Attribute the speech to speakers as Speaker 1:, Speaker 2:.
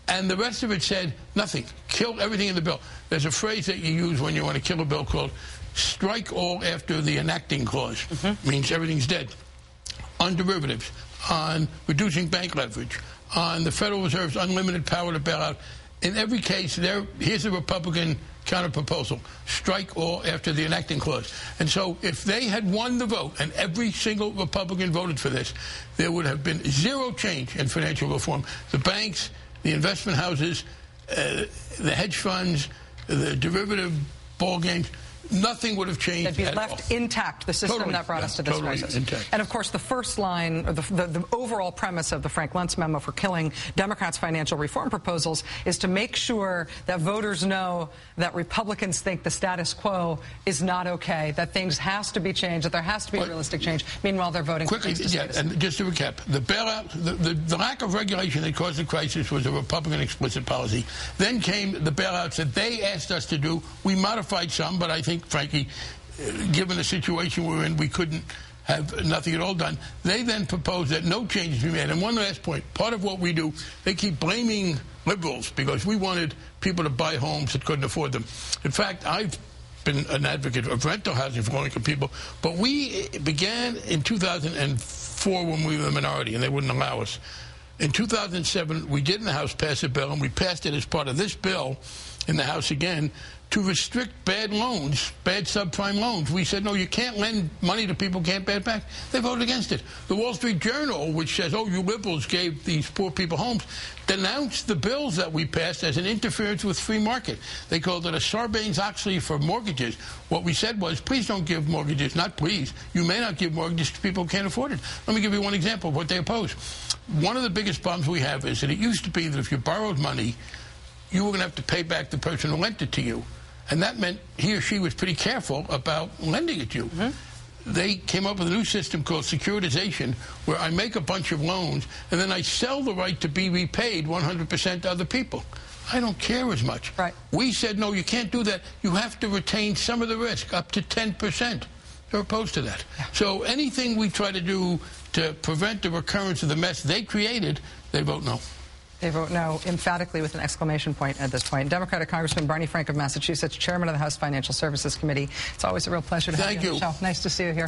Speaker 1: And the rest of it said nothing. Kill everything in the bill. There's a phrase that you use when you want to kill a bill called strike all after the enacting clause. Means everything's dead. On derivatives, on reducing bank leverage, on the Federal Reserve's unlimited power to bail out. In every case, here's a Republican counter-proposal. Strike all after the enacting clause. And so if they had won the vote, and every single Republican voted for this, there would have been zero change in financial reform. The banks, the investment houses, the hedge funds, the derivative ball games, nothing would have changed.
Speaker 2: They'd be left intact, the system that brought us to this crisis.
Speaker 1: Intact.
Speaker 2: And of course, the first line, or the overall premise of the Frank Luntz memo for killing Democrats' financial reform proposals is to make sure that voters know that Republicans think the status quo is not okay, that things has to be changed, that there has to be realistic change. Meanwhile, they're voting
Speaker 1: quickly. And just to recap, the bailout, the lack of regulation that caused the crisis was a Republican explicit policy. Then came the bailouts that they asked us to do. We modified some, but I think, frankly, given the situation we're in, we couldn't have nothing at all done. They then proposed that no changes be made. And one last point, part of what we do, they keep blaming liberals because we wanted people to buy homes that couldn't afford them. In fact, I've been an advocate of rental housing for low-income people, but we began in 2004 when we were the minority and they wouldn't allow us. In 2007, we did in the House pass a bill, and we passed it as part of this bill in the House again, to restrict bad loans, bad subprime loans. We said, no, you can't lend money to people who can't pay it back. They voted against it. The Wall Street Journal, which says, oh, you liberals gave these poor people homes, denounced the bills that we passed as an interference with free market. They called it a Sarbanes-Oxley for mortgages. What we said was, please don't give mortgages, not please. You may not give mortgages to people who can't afford it. Let me give you one example of what they oppose. One of the biggest problems we have is that it used to be that if you borrowed money, you were going to have to pay back the person who lent it to you. And that meant he or she was pretty careful about lending it to you. They came up with a new system called securitization, where I make a bunch of loans, and then I sell the right to be repaid 100% to other people. I don't care as much.
Speaker 2: Right.
Speaker 1: We said, no, you can't do that. You have to retain some of the risk, up to 10%. They're opposed to that. Yeah. So anything we try to do to prevent the recurrence of the mess they created, they vote no.
Speaker 2: They vote no emphatically with an exclamation point at this point. Democratic Congressman Barney Frank of Massachusetts, Chairman of the House Financial Services Committee. It's always a real pleasure to have you on the show. Nice to see you here.